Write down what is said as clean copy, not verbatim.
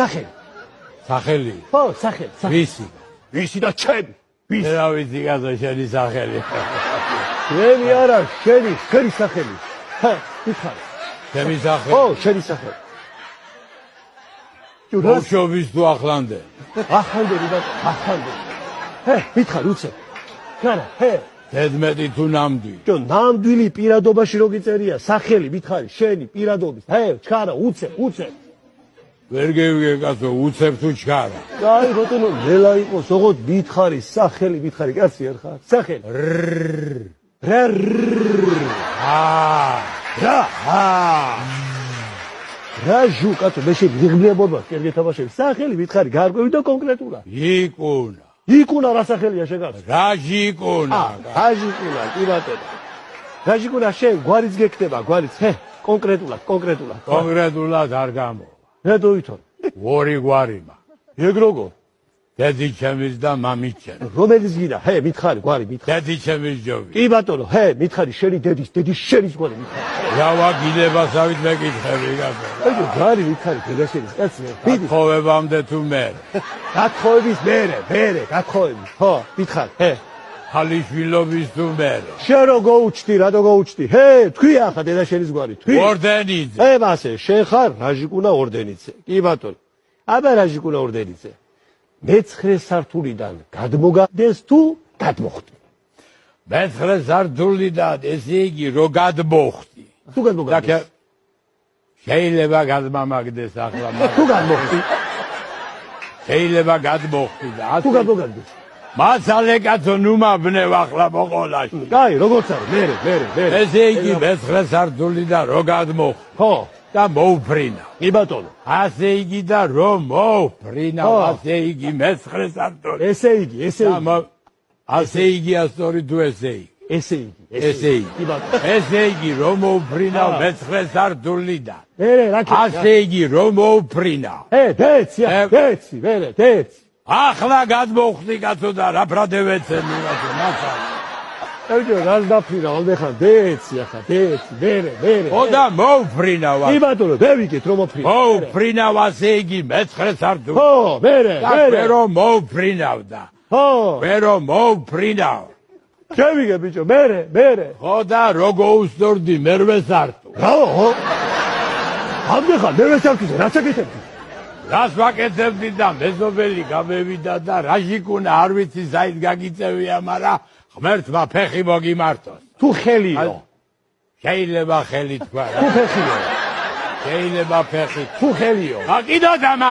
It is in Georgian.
სახელი. სახელი. ხო, სახელი. ვისი? ვისი და ჩემი. ვისი? რა ვიცი გაზო შენი სახელი. შენი არა, შენი სახელი. ჰა, იხარე. ჩემი სახელი. ხო, შენი სახელი. ბავშვობის თუ ახლანდე? ახლანდელი ბატონო, ახლანდელი. ჰე, მითხარ უცებ. განა, ჰე. დედმეტი თუ ნამდვილი? ჯო, ნამდვილი პირადობაში რო გიწერია, სახელი მითხარი, შენი პირადობის. ჰე, ჩქარა, უცებ. ვერ გევიგე კაცო, უცებ თუ ჩქარა. აი, ბატონო, ნელა იყოს, ოღონდ მითხარი, სახელი მითხარი, კაცი არ ხარ? სახელი. რაჟუ, კაცო, მე შეგიღბლებობა, კერგეთაბაშები. სახელი მითხარი, გარკვევი და კონკრეტულად. იკუნა რა სახელია შეგაც? რაჟიკუნა. რაჟიკუნა, კი ბატონო. რაჟიკუნა შენ გვარიც გეკდება, გვარიც, ჰე, კონკრეტულად. კონკრეტულად არ გამო. მე დოვითონ. ორი გვარიმა. ეგ როგორ? დედი ჩემის და მამის ჩემის. რომელიც გინდა, ჰე, მითხარი, გვარი მითხარი. დედი ჩემის ჯობი. კი ბატონო, ჰე, მითხარი, შენი დედის შენის გვარი მითხარი. რავა გილებასავით მეკითხები გასა. აი, გვარი მითხარი, დედა შენის, კაცი. გათხოვებამდე თუ მე. გათხოვების მერე, გათხოვების. ხო, მითხარი, ჰე. ხალიშვილობის თუ მე. შენ რო გაუჩდი, რატო გაუჩდი? ჰე, თქვი ახლა დედა შენის გვარი, თქვი. ორდენიძე. ე, მასე, შენ ხარ რაჟიკუნა ორდენიძე. კი ბატონო. აბა რაჟიკუნა ორდენიძე. მეცხრე სართულიდან გადმოგდეს თუ გადმოხდი? მეცხრე სართულიდან, ესე იგი, რო გადმოხდი. თუ გადმოგდეს? შეიძლება გადმამაგდეს ახლა. თუ გადმოხდი? შეიძლება გადმოხდი და თუ გადმოგდეს? მასალე კაცო, ნუ მაბნევ ახლა მოყოლაში. კაი, როგორც არის, მე. ესე იგი, მეცხრე სართულიდან რო გადმოხდი. ხო. და მოუფრინა. კი ბატონო. ასე იგი და რომ მოუფრინა, ასე იგი მეცხრე სართული. ესე იგი. ასე იგი ასტორი თუ ესე იგი. ესე იგი. კი ბატონო. ესე იგი რომ მოუფრინა მეცხრე სართულიდან. რა კი? ასე იგი რომ მოუფრინა. დეცი. ახლა გადმოხდი კაცო და რა ბრადევეცენი კაცო, მასალა. ეჯო, რას დაფრინა, ამდეხან დეცი ახლა, მე. ოდა მოუფრინა ვარ. კი ბატონო, მე ვიგეთ რომ მოფრინა. მოუფრინავ, ასე იგი მეცხრე სართული. ხო, მე. მე რომ მოუფრინავდა. ხო. მე რომ მოუფრინავ. შევიგე ბიჭო, მე. ხო და რო გაუსწორდი მერვე სართული. რავო. ამდეხან მერვე სართულზე რაც აკეთებდი? რას ვაკეთებდი და მეზობელი გამევიდა და რაჟიკუნა არ ვიცი საით გაგიწევია, მაგრამ ღმერთმა ფეხი მოგიმართოს. თუ ხელიო. შეიძლება ხელი თქვა. თუ ფეხიო. შეიძლება ფეხი. თუ ხელიო. აკიდო და